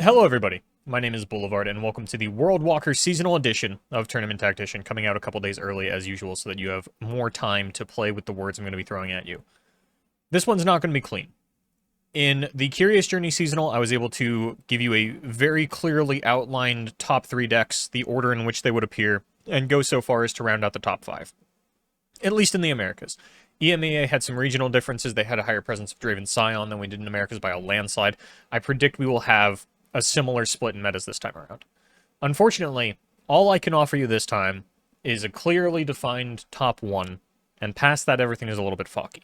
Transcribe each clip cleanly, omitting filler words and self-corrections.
Hello everybody, my name is Boulevard and welcome to the Worldwalker Seasonal Edition of Tournament Tactician, coming out a couple days early as usual so that you have more time to play with the words I'm going to be throwing at you. This one's not going to be clean. In the Curious Journey Seasonal, I was able to give you a very clearly outlined top 3 decks, the order in which they would appear, and go so far as to round out the top 5. At least in the Americas. EMEA had some regional differences. They had a higher presence of Draven Scion than we did in Americas by a landslide. I predict we will have a similar split in metas this time around. Unfortunately, all I can offer you this time is a clearly defined top 1, and past that everything is a little bit foggy.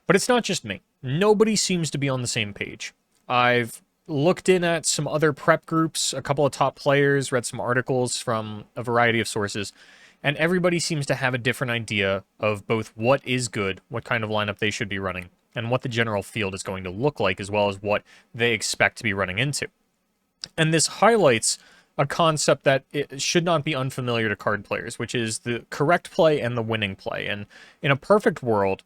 But it's not just me. Nobody seems to be on the same page. I've looked in at some other prep groups, a couple of top players, read some articles from a variety of sources, and everybody seems to have a different idea of both what is good, what kind of lineup they should be running, and what the general field is going to look like, as well as what they expect to be running into. And this highlights a concept that it should not be unfamiliar to card players, which is the correct play and the winning play. And in a perfect world,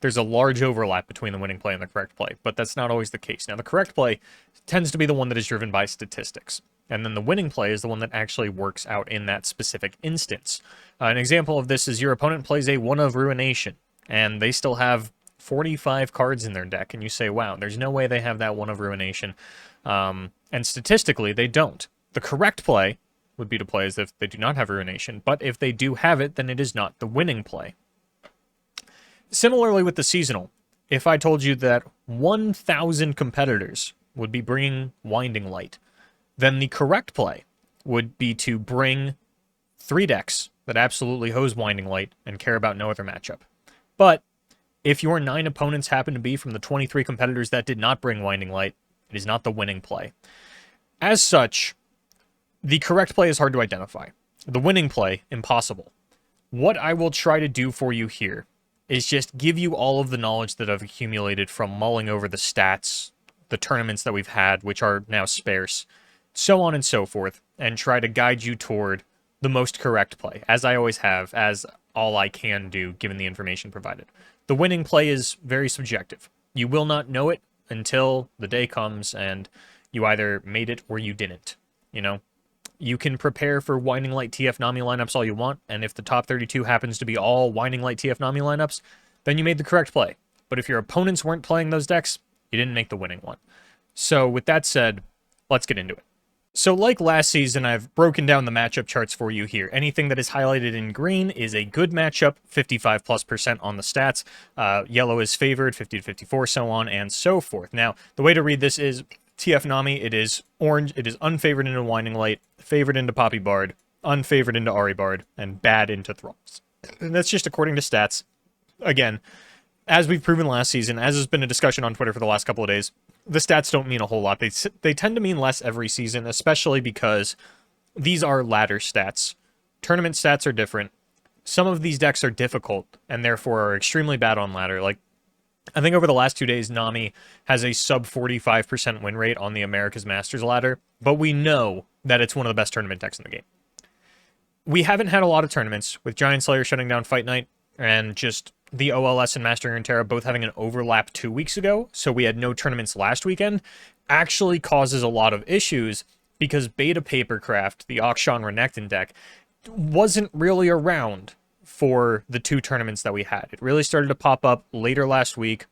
there's a large overlap between the winning play and the correct play, but that's not always the case. Now, the correct play tends to be the one that is driven by statistics, and then the winning play is the one that actually works out in that specific instance. An example of this is your opponent plays a One of Ruination, and they still have 45 cards in their deck, and you say, wow, there's no way they have that One of Ruination. And statistically, they don't. The correct play would be to play as if they do not have Ruination, but if they do have it, then it is not the winning play. Similarly with the seasonal, if I told you that 1,000 competitors would be bringing Winding Light, then the correct play would be to bring 3 decks that absolutely hose Winding Light and care about no other matchup. But if your 9 opponents happen to be from the 23 competitors that did not bring Winding Light, it is not the winning play. As such, the correct play is hard to identify. The winning play, impossible. What I will try to do for you here is just give you all of the knowledge that I've accumulated from mulling over the stats, the tournaments that we've had, which are now sparse, so on and so forth, and try to guide you toward the most correct play, as I always have, as all I can do given the information provided. The winning play is very subjective. You will not know it until the day comes and you either made it or you didn't. You know, you can prepare for Winding Light TF Nami lineups all you want, and if the top 32 happens to be all Winding Light TF Nami lineups, then you made the correct play. But if your opponents weren't playing those decks, you didn't make the winning one. So with that said, let's get into it. So like last season, I've broken down the matchup charts for you here. Anything that is highlighted in green is a good matchup, 55+% on the stats. Yellow is favored, 50 to 54, so on and so forth. Now, the way to read this is TF Nami, it is orange, it is unfavored into Winding Light, favored into Poppy Bard, unfavored into Ari Bard, and bad into Thralls. And that's just according to stats. Again, as we've proven last season, as has been a discussion on Twitter for the last couple of days, the stats don't mean a whole lot. They tend to mean less every season, especially because these are ladder stats. Tournament stats are different. Some of these decks are difficult, and therefore are extremely bad on ladder. Like, I think over the last 2 days, Nami has a sub 45% win rate on the America's Masters ladder, but we know that it's one of the best tournament decks in the game. We haven't had a lot of tournaments, with Giant Slayer shutting down Fight Night, and just the OLS and Mastering Runeterra both having an overlap 2 weeks ago, so we had no tournaments last weekend, actually causes a lot of issues, because Beta Papercraft, the Auction Renekton deck, wasn't really around for the 2 tournaments that we had. It really started to pop up later last week.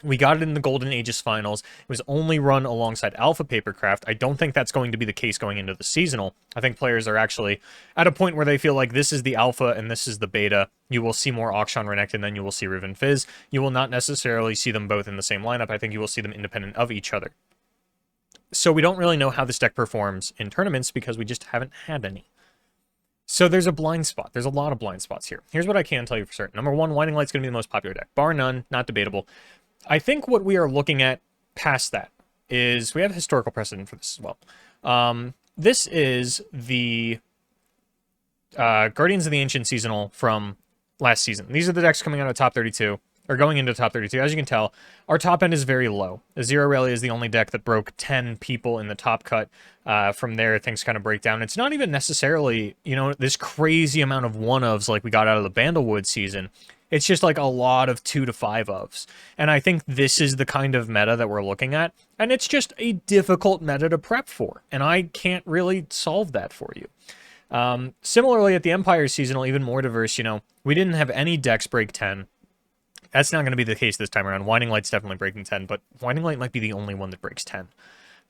We got it in the Golden Aegis finals. It was only run alongside Alpha Papercraft. I don't think that's going to be the case going into the seasonal. I think players are actually at a point where they feel like this is the Alpha and this is the Beta. You will see more Auction Renekton than you will see Riven Fizz. You will not necessarily see them both in the same lineup. I think you will see them independent of each other. So we don't really know how this deck performs in tournaments because we just haven't had any. So there's a blind spot. There's a lot of blind spots here. Here's what I can tell you for certain. Number 1, Winding Light's going to be the most popular deck. Bar none, not debatable. I think what we are looking at past that is we have historical precedent for this as well. This is the Guardians of the Ancient Seasonal from last season. These are the decks coming out of top 32. Or going into top 32. As you can tell, our top end is very low. Azir Aurelia is the only deck that broke 10 people in the top cut. From there, things kind of break down. It's not even necessarily, you know, this crazy amount of one-ofs like we got out of the Bandlewood season. It's just like a lot of 2 to 5 ofs. And I think this is the kind of meta that we're looking at. And it's just a difficult meta to prep for. And I can't really solve that for you. Similarly, at the Empire seasonal, even more diverse, we didn't have any decks break 10. That's not going to be the case this time around. Winding Light's definitely breaking 10, but Winding Light might be the only one that breaks 10.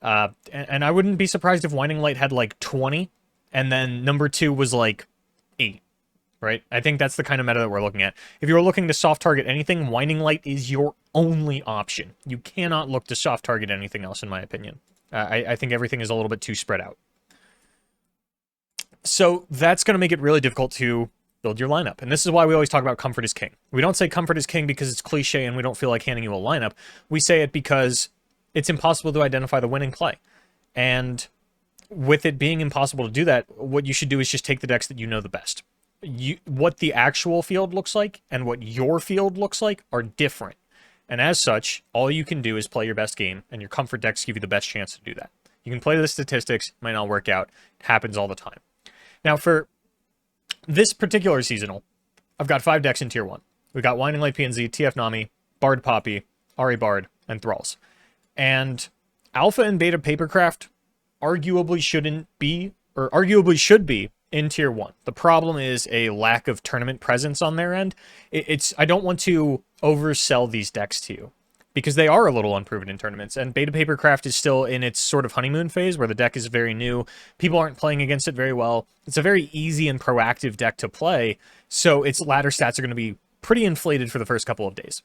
And I wouldn't be surprised if Winding Light had like 20, and then number 2 was like 8. Right? I think that's the kind of meta that we're looking at. If you're looking to soft target anything, Winding Light is your only option. You cannot look to soft target anything else, in my opinion. I think everything is a little bit too spread out. So that's going to make it really difficult to build your lineup. And this is why we always talk about comfort is king. We don't say comfort is king because it's cliche and we don't feel like handing you a lineup. We say it because it's impossible to identify the winning play. And with it being impossible to do that, what you should do is just take the decks that you know the best. What the actual field looks like and what your field looks like are different. And as such, all you can do is play your best game, and your comfort decks give you the best chance to do that. You can play the statistics, might not work out. It happens all the time. Now, for this particular seasonal, I've got 5 decks in Tier 1. We've got Winding Light PNZ, TF Nami, Bard Poppy, Ari Bard, and Thralls. And Alpha and Beta Papercraft arguably shouldn't be, or arguably should be, in Tier 1. The problem is a lack of tournament presence on their end. I don't want to oversell these decks to you, because they are a little unproven in tournaments, and Beta Papercraft is still in its sort of honeymoon phase, where the deck is very new. People aren't playing against it very well. It's a very easy and proactive deck to play, so its ladder stats are going to be pretty inflated for the first couple of days.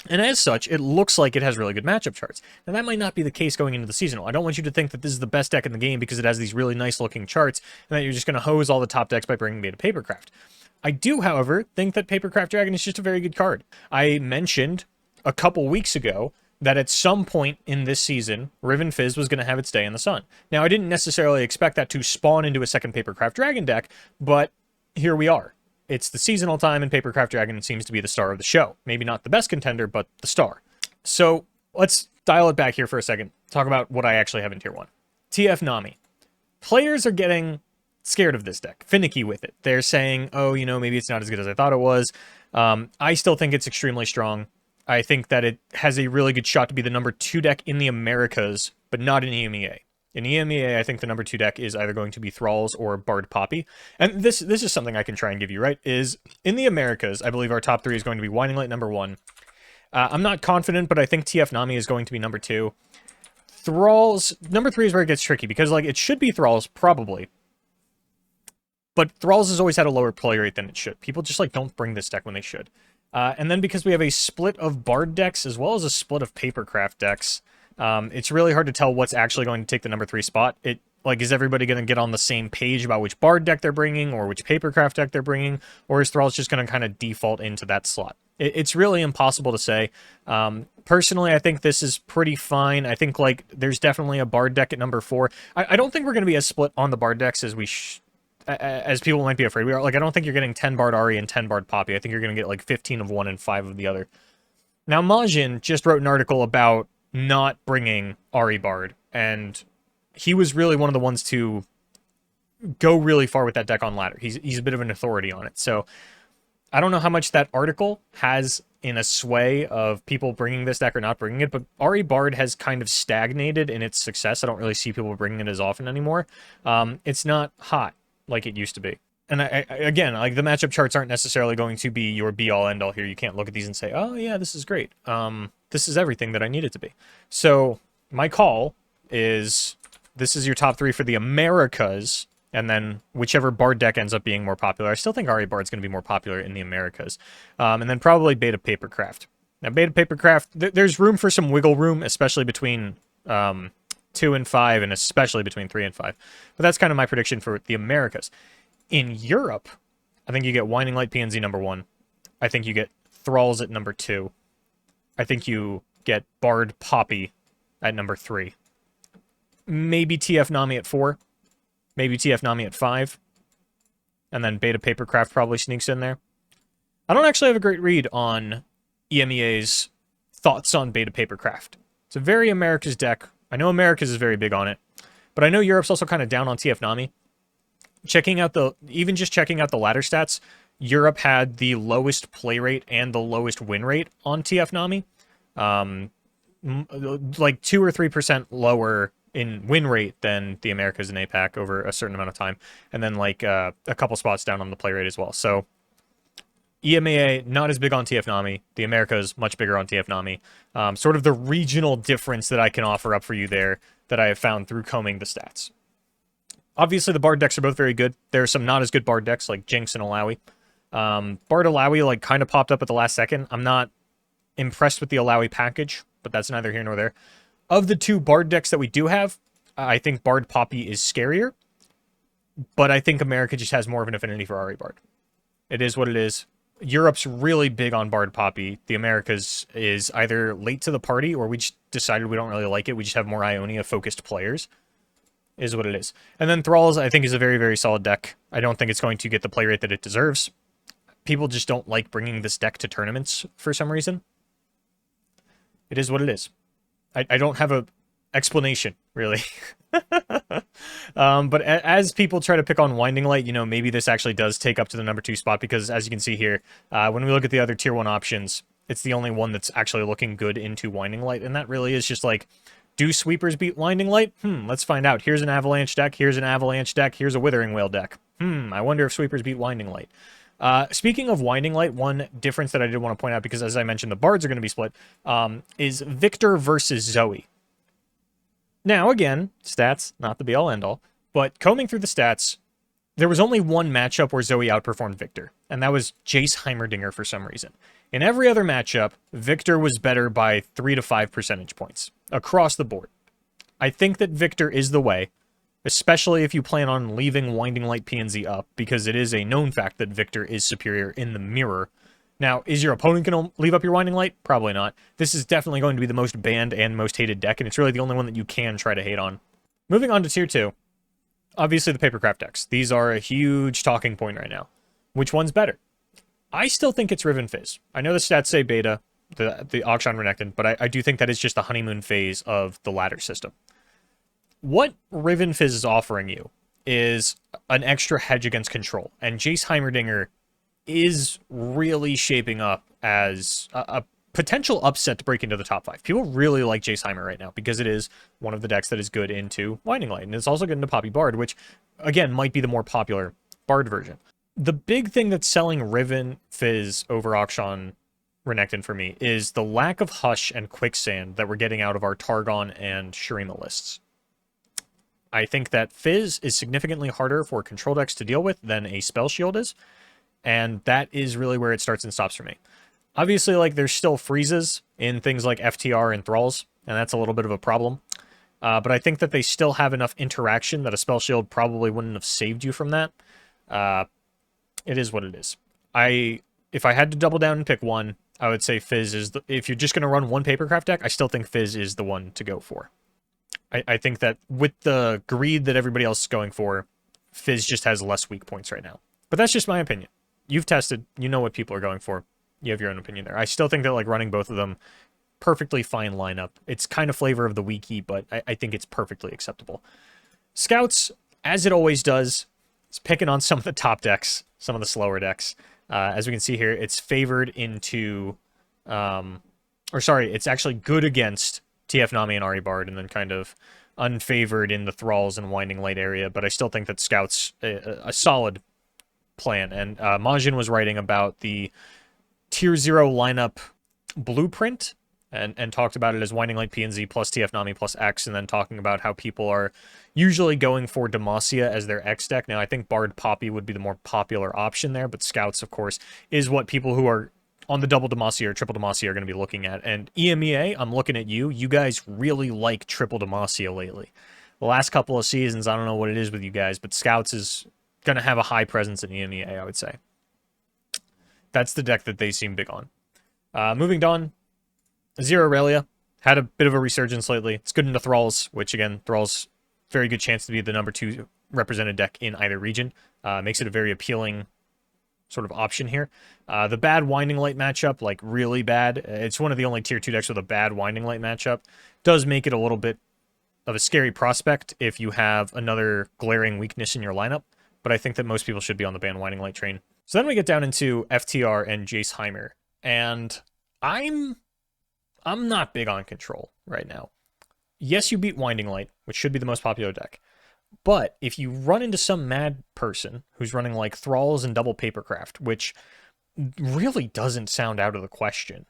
And as such, it looks like it has really good matchup charts. Now, that might not be the case going into the seasonal. I don't want you to think that this is the best deck in the game because it has these really nice-looking charts, and that you're just going to hose all the top decks by bringing Beta Papercraft. I do, however, think that Papercraft Dragon is just a very good card. I mentioned a couple weeks ago that at some point in this season, Riven Fizz was going to have its day in the sun. Now, I didn't necessarily expect that to spawn into a second Papercraft Dragon deck, but here we are. It's the seasonal time, and Papercraft Dragon seems to be the star of the show. Maybe not the best contender, but the star. So let's dial it back here for a second. Talk about what I actually have in Tier 1. TF Nami. Players are getting scared of this deck, finicky with it. They're saying, oh, maybe it's not as good as I thought it was. I still think it's extremely strong. I think that it has a really good shot to be the number 2 deck in the Americas, but not in EMEA. In EMEA, I think the number 2 deck is either going to be Thralls or Bard Poppy. And this is something I can try and give you, right? Is in the Americas, I believe our top 3 is going to be Winding Light number 1. I'm not confident, but I think TF Nami is going to be number 2. Thralls, number 3 is where it gets tricky, because it should be Thralls, probably. But Thralls has always had a lower play rate than it should. People just don't bring this deck when they should. And then because we have a split of Bard decks as well as a split of Papercraft decks, it's really hard to tell what's actually going to take the number 3 spot. Is everybody going to get on the same page about which Bard deck they're bringing or which Papercraft deck they're bringing, or is Thralls just going to kind of default into that slot? It's really impossible to say. Personally, I think this is pretty fine. I think there's definitely a Bard deck at number 4. I don't think we're going to be as split on the Bard decks as people might be afraid we are. I don't think you're getting 10 Bard Ari and 10 Bard Poppy. I think you're going to get 15 of one and 5 of the other. Now, Majin just wrote an article about not bringing Ari Bard, and he was really one of the ones to go really far with that deck on ladder. He's a bit of an authority on it. So I don't know how much that article has in a sway of people bringing this deck or not bringing it, but Ari Bard has kind of stagnated in its success. I don't really see people bringing it as often anymore. It's not hot like it used to be. And again, the matchup charts aren't necessarily going to be your be-all, end-all here. You can't look at these and say, oh, yeah, this is great. This is everything that I need it to be. So my call is this is your top 3 for the Americas, and then whichever Bard deck ends up being more popular. I still think Ari Bard's going to be more popular in the Americas. And then probably Beta Papercraft. Now, Beta Papercraft, there's room for some wiggle room, especially between 2 and 5, and especially between 3 and 5. But that's kind of my prediction for the Americas. In Europe, I think you get Winding Light PNZ number 1. I think you get Thralls at number 2. I think you get Bard Poppy at number 3. Maybe TF Nami at 4. Maybe TF Nami at 5. And then Beta Papercraft probably sneaks in there. I don't actually have a great read on EMEA's thoughts on Beta Papercraft. It's a very America's deck. I know America's is very big on it, but I know Europe's also kind of down on TF Nami. Checking out the ladder stats, Europe had the lowest play rate and the lowest win rate on TF Nami. Like 2 or 3% lower in win rate than the Americas and APAC over a certain amount of time. And then like a couple spots down on the play rate as well. So EMEA, not as big on TF Nami. The Americas, much bigger on TF Nami. Sort of the regional difference that I can offer up for you there that I have found through combing the stats. Obviously, the Bard decks are both very good. There are some not as good Bard decks, like Jinx and Alawi. Bard Alawi, like, kind of popped up at the last second. I'm not impressed with the Alawi package, but that's neither here nor there. Of the two Bard decks that we do have, I think Bard Poppy is scarier, but I think America just has more of an affinity for Ari Bard. It is what it is. Europe's really big on Bard Poppy. The Americas is either late to the party or we just decided we don't really like it. We just have more Ionia-focused players, is what it is. And then Thralls, I think, is a very, very solid deck. I don't think it's going to get the play rate that it deserves. People just don't like bringing this deck to tournaments for some reason. It is what it is. I don't have a explanation, really. But as people try to pick on Winding Light, you know, maybe this actually does take up to the number 2 spot because, as you can see here, when we look at the other tier 1 options, it's the only one that's actually looking good into Winding Light, and that really is just like, do sweepers beat Winding Light? Let's find out. Here's an Avalanche deck, here's an Avalanche deck, here's a Withering Whale deck. I wonder if sweepers beat Winding Light. Speaking of Winding Light, one difference that I did want to point out, because as I mentioned, the bards are going to be split, is Victor versus Zoe. Now, again, stats, not the be-all, end-all, but combing through the stats, there was only one matchup where Zoe outperformed Victor, and that was Jace Heimerdinger for some reason. In every other matchup, Victor was better by 3 to 5 percentage points, across the board. I think that Victor is the way, especially if you plan on leaving Winding Light PNZ up, because it is a known fact that Victor is superior in the mirror. Now, is your opponent going to leave up your Winding Light? Probably not. This is definitely going to be the most banned and most hated deck, and it's really the only one that you can try to hate on. Moving on to Tier 2. Obviously, the Papercraft decks. These are a huge talking point right now. Which one's better? I still think it's Riven Fizz. I know the stats say beta, the Auction Renekton, but I do think that is just the honeymoon phase of the ladder system. What Riven Fizz is offering you is an extra hedge against control, and Jace Heimerdinger is really shaping up as a potential upset to break into the top 5. People really like Jace Heimer right now because it is one of the decks that is good into Winding Light, and it's also good into Poppy Bard, which, again, might be the more popular Bard version. The big thing that's selling Riven Fizz over Auction Renekton for me is the lack of Hush and Quicksand that we're getting out of our Targon and Shurima lists. I think that Fizz is significantly harder for control decks to deal with than a Spell Shield is, and that is really where it starts and stops for me. Obviously, like, there's still freezes in things like FTR and Thralls, and that's a little bit of a problem. But I think that they still have enough interaction that a Spell Shield probably wouldn't have saved you from that. It is what it is. If I had to double down and pick one, I would say Fizz is if you're just going to run one Papercraft deck, I still think Fizz is the one to go for. I think that with the greed that everybody else is going for, Fizz just has less weak points right now. But that's just my opinion. You've tested, you know what people are going for. You have your own opinion there. I still think that, like, running both of them, perfectly fine lineup. It's kind of flavor of the weeky, but I think it's perfectly acceptable. Scouts, as it always does, it's picking on some of the top decks, some of the slower decks. As we can see here, it's favored into, it's actually good against TF Nami and Ari Bard, and then kind of unfavored in the Thralls and Winding Light area, but I still think that Scout's a solid plan. And Majin was writing about the Tier 0 lineup blueprint, and talked about it as Winding Light PNZ plus TF Nami plus X, and then talking about how people are usually going for Demacia as their X deck. Now, I think Bard Poppy would be the more popular option there, but Scouts, of course, is what people who are on the double Demacia or triple Demacia are going to be looking at. And EMEA, I'm looking at you. You guys really like triple Demacia lately. The last couple of seasons, I don't know what it is with you guys, but Scouts is going to have a high presence in EMEA, I would say. That's the deck that they seem big on. Moving on, Azir Aurelia had a bit of a resurgence lately. It's good into Thralls, which, again, Thralls, very good chance to be the number 2 represented deck in either region. Makes it a very appealing sort of option here. The bad Winding Light matchup, like really bad, it's one of the only Tier 2 decks with a bad Winding Light matchup, does make it a little bit of a scary prospect if you have another glaring weakness in your lineup, but I think that most people should be on the ban Winding Light train. So then we get down into FTR and Jaceheimer, and I'm not big on control right now. Yes, you beat Winding Light, which should be the most popular deck. But if you run into some mad person who's running like Thralls and Double Papercraft, which really doesn't sound out of the question,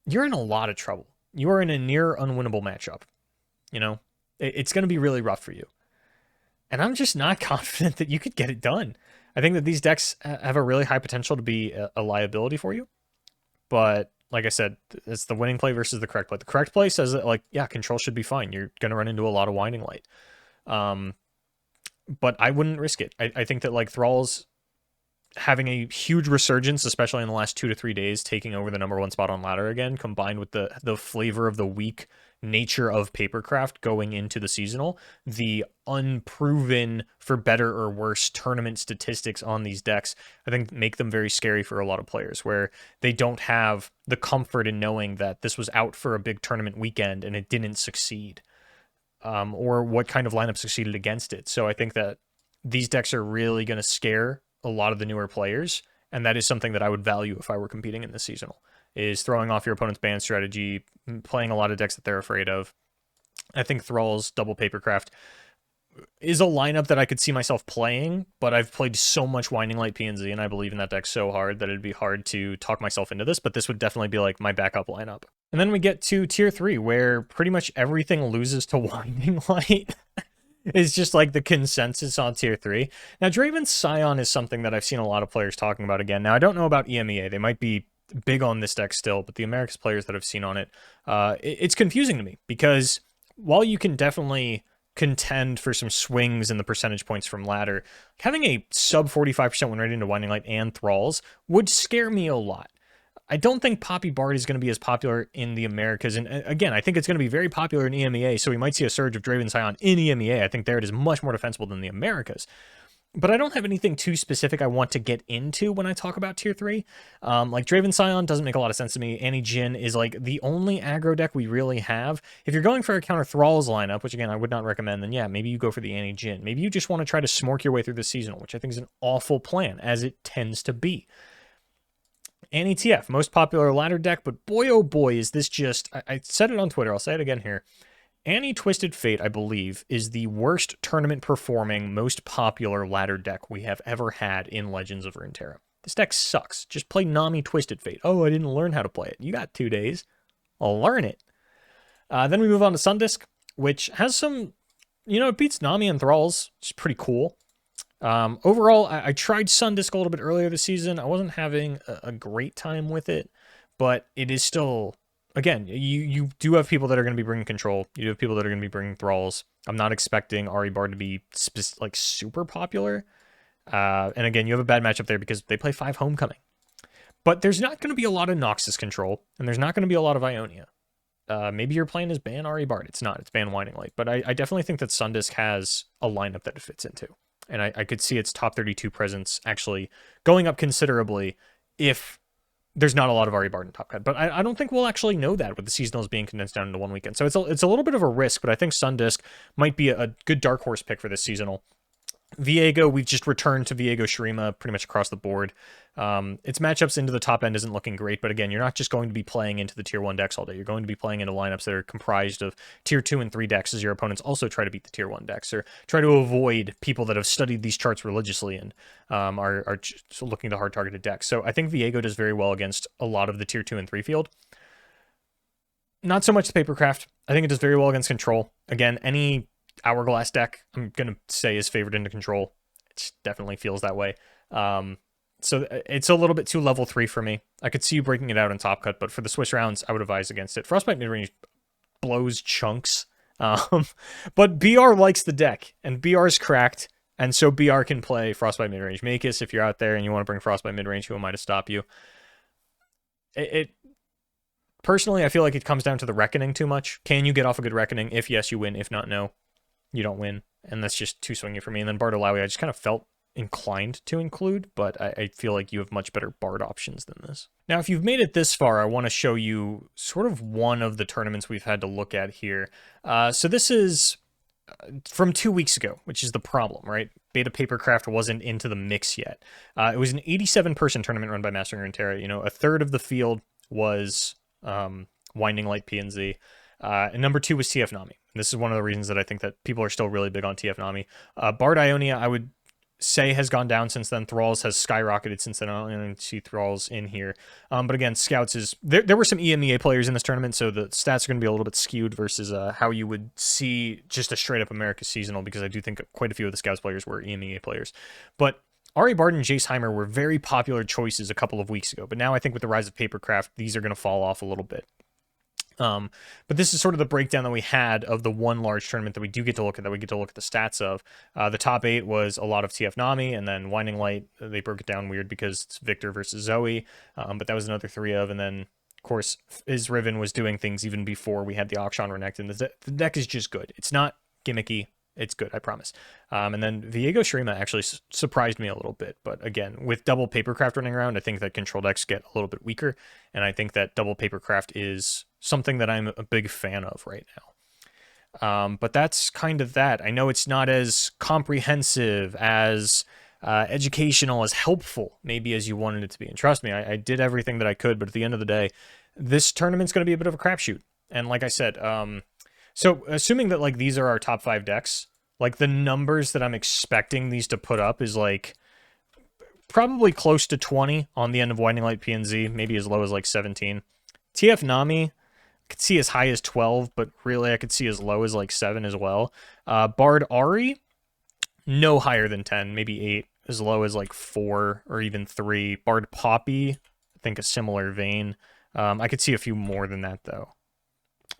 you're in a lot of trouble. You are in a near unwinnable matchup. You know, it's going to be really rough for you. And I'm just not confident that you could get it done. I think that these decks have a really high potential to be a liability for you. But like I said, it's the winning play versus the correct play. The correct play says that, like, yeah, control should be fine. You're going to run into a lot of Winding Light. But I wouldn't risk it. I think that, like, Thralls having a huge resurgence, especially in the last 2 to 3 days, taking over the #1 spot on ladder again, combined with the flavor of the weak nature of Papercraft going into the seasonal, the unproven, for better or worse, tournament statistics on these decks, I think make them very scary for a lot of players, where they don't have the comfort in knowing that this was out for a big tournament weekend and it didn't succeed, or what kind of lineup succeeded against it. So I think that these decks are really going to scare a lot of the newer players, and that is something that I would value if I were competing in this seasonal, is throwing off your opponent's ban strategy, playing a lot of decks that they're afraid of. I think Thralls, Double Papercraft is a lineup that I could see myself playing, but I've played so much Winding Light PNZ, and I believe in that deck so hard that it'd be hard to talk myself into this, but this would definitely be like my backup lineup. And then we get to Tier 3, where pretty much everything loses to Winding Light. Is just like the consensus on Tier 3. Now, Draven's Scion is something that I've seen a lot of players talking about again. Now, I don't know about EMEA. They might be big on this deck still, but the Americas players that I've seen on it, it's confusing to me, because while you can definitely contend for some swings in the percentage points from ladder, having a sub 45% win rate into Winding Light and Thralls would scare me a lot. I don't think Poppy Bard is going to be as popular in the Americas. And again, I think it's going to be very popular in EMEA, so we might see a surge of Draven Scion in EMEA. I think there it is much more defensible than the Americas. But I don't have anything too specific I want to get into when I talk about Tier 3. Like, Draven Scion doesn't make a lot of sense to me. Annie Jhin is like the only aggro deck we really have. If you're going for a counter Thralls lineup, which again I would not recommend, then yeah, maybe you go for the Annie Jhin. Maybe you just want to try to smork your way through the seasonal, which I think is an awful plan, as it tends to be. Annie TF, most popular ladder deck, but boy oh boy is this just... I said it on Twitter, I'll say it again here. Annie Twisted Fate, I believe, is the worst tournament performing, most popular ladder deck we have ever had in Legends of Runeterra. This deck sucks. Just play Nami Twisted Fate. Oh, I didn't learn how to play it. You got 2 days. I'll learn it. Then we move on to Sundisk, which has some... You know, it beats Nami and Thralls, which is pretty cool. Overall, I tried Sundisk a little bit earlier this season. I wasn't having a great time with it, but it is still, again, you do have people that are going to be bringing control. You do have people that are going to be bringing Thralls. I'm not expecting Ari Bard to be like super popular. And again, you have a bad matchup there because they play 5 Homecoming. But there's not going to be a lot of Noxus control, and there's not going to be a lot of Ionia. Maybe your plan is ban Ari Bard. It's not. It's ban Winding Light. But I definitely think that Sundisk has a lineup that it fits into. And I could see its top 32 presence actually going up considerably if there's not a lot of Ari Bard in Top Cut. But I don't think we'll actually know that with the seasonals being condensed down into one weekend. So it's a little bit of a risk, but I think Sundisk might be a good dark horse pick for this seasonal. Viego, we've just returned to Viego Shurima pretty much across the board. Its matchups into the top end isn't looking great, but again, you're not just going to be playing into the Tier 1 decks all day. You're going to be playing into lineups that are comprised of Tier 2 and 3 decks as your opponents also try to beat the Tier 1 decks, or try to avoid people that have studied these charts religiously and are just looking to hard-targeted decks. So I think Viego does very well against a lot of the Tier 2 and 3 field. Not so much the Papercraft. I think it does very well against Control. Again, any Hourglass deck, I'm going to say, is favored into Control. It definitely feels that way. So it's a little bit too level 3 for me. I could see you breaking it out in Top Cut, but for the Swiss rounds, I would advise against it. Frostbite midrange blows chunks. But BR likes the deck, and BR's cracked, and so BR can play Frostbite midrange. Makis, if you're out there and you want to bring Frostbite midrange, who am I to stop you? Personally, I feel like it comes down to the Reckoning too much. Can you get off a good Reckoning? If yes, you win. If not, no. You don't win, and that's just too swingy for me. And then Bartolawi, I just kind of felt inclined to include, but I feel like you have much better Bard options than this. Now, if you've made it this far, I want to show you sort of one of the tournaments we've had to look at here. So this is from 2 weeks ago, which is the problem, right? Beta Papercraft wasn't into the mix yet. It was an 87-person tournament run by Mastering Runeterra. You know, a third of the field was Winding Light PNZ. And number 2 was TF Nami. And this is one of the reasons that I think that people are still really big on TF Nami. Bard Ionia, I would say, has gone down since then. Thralls has skyrocketed since then. I don't even see Thralls in here. But again, Scouts is... There were some EMEA players in this tournament, so the stats are going to be a little bit skewed versus how you would see just a straight-up America seasonal, because I do think quite a few of the Scouts players were EMEA players. But Ari Bard and Jace Heimer were very popular choices a couple of weeks ago, but now I think with the rise of Papercraft, these are going to fall off a little bit. But this is sort of the breakdown that we had of the one large tournament that we do get to look at, that we get to look at the stats of. The top 8 was a lot of TF Nami, and then Winding Light, they broke it down weird because it's Victor versus Zoe, but that was another 3 of, and then, of course, Iz Riven was doing things even before we had the Auction Renekton, and the deck is just good. It's not gimmicky. It's good, I promise. And then Viego Shurima actually surprised me a little bit. But again, with double Papercraft running around, I think that control decks get a little bit weaker. And I think that double Papercraft is something that I'm a big fan of right now. But that's kind of that. I know it's not as comprehensive, as educational, as helpful, maybe, as you wanted it to be. And trust me, I did everything that I could. But at the end of the day, this tournament's going to be a bit of a crapshoot. And like I said... So, assuming that, like, these are our top 5 decks, like, the numbers that I'm expecting these to put up is, like, probably close to 20 on the end of Winding Light PNZ, maybe as low as, like, 17. TF Nami, I could see as high as 12, but really I could see as low as, like, 7 as well. Bard Ari, no higher than 10, maybe 8, as low as, like, 4 or even 3. Bard Poppy, I think a similar vein. I could see a few more than that, though.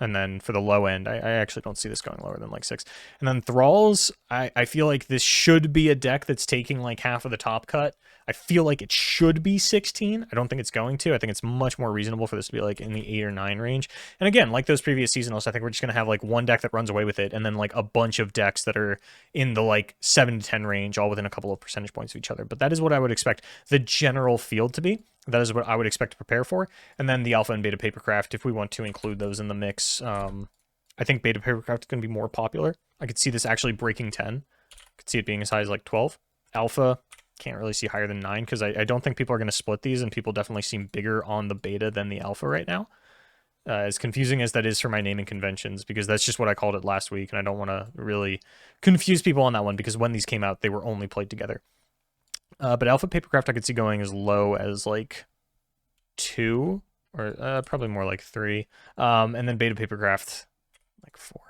And then for the low end, I actually don't see this going lower than like 6. And then Thralls, I feel like this should be a deck that's taking like half of the top cut. I feel like it should be 16. I don't think it's going to. I think it's much more reasonable for this to be like in the 8 or 9 range. And again, like those previous seasonals, I think we're just going to have like one deck that runs away with it, and then like a bunch of decks that are in the like 7 to 10 range, all within a couple of percentage points of each other. But that is what I would expect the general field to be. That is what I would expect to prepare for. And then the Alpha and Beta Papercraft, if we want to include those in the mix, I think Beta Papercraft is going to be more popular. I could see this actually breaking 10. I could see it being as high as like 12. Alpha, can't really see higher than 9, because I don't think people are going to split these, and people definitely seem bigger on the Beta than the Alpha right now. As confusing as that is for my naming conventions, because that's just what I called it last week, and I don't want to really confuse people on that one, because when these came out, they were only played together. But Alpha Papercraft I could see going as low as like 2, or probably more like 3. And then Beta Papercraft like 4.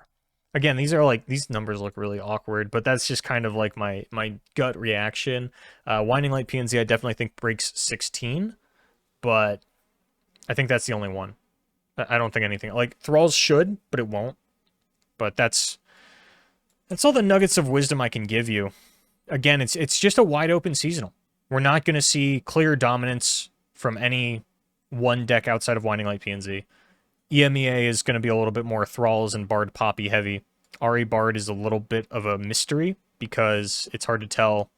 Again, these numbers look really awkward, but that's just kind of like my gut reaction. Winding Light PNZ I definitely think breaks 16, but I think that's the only one. I don't think anything like Thralls should, but it won't. But that's all the nuggets of wisdom I can give you. Again, it's just a wide open seasonal. We're not going to see clear dominance from any one deck outside of Winding Light PNZ. EMEA is going to be a little bit more Thralls and Bard Poppy heavy. Ari Bard is a little bit of a mystery, because it's hard to tell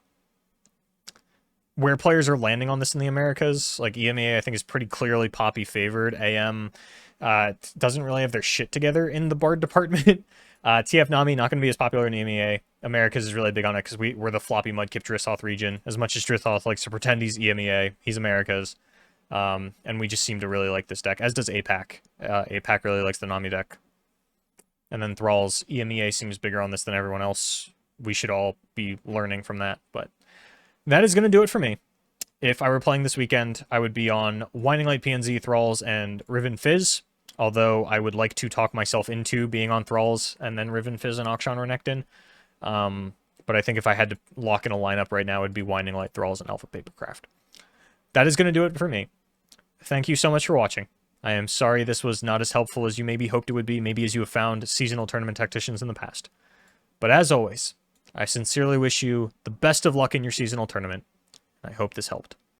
where players are landing on this in the Americas. Like EMEA, I think, is pretty clearly Poppy favored. AM doesn't really have their shit together in the Bard department. TF Nami, not going to be as popular in EMEA. Americas is really big on it because we're the floppy Mudkip Drissoth region. As much as Drissoth likes to pretend he's EMEA, he's America's. And we just seem to really like this deck, as does APAC. APAC really likes the Nami deck. And then Thralls, EMEA seems bigger on this than everyone else. We should all be learning from that. But that is going to do it for me. If I were playing this weekend, I would be on Winding Light PNZ, Thralls, and Riven Fizz. Although I would like to talk myself into being on Thralls and then Riven Fizz and Auction Renekton. But I think if I had to lock in a lineup right now, it would be Winding Light, Thralls, and Alpha Papercraft. That is going to do it for me. Thank you so much for watching. I am sorry this was not as helpful as you maybe hoped it would be, maybe as you have found seasonal tournament tacticians in the past. But as always, I sincerely wish you the best of luck in your seasonal tournament. I hope this helped.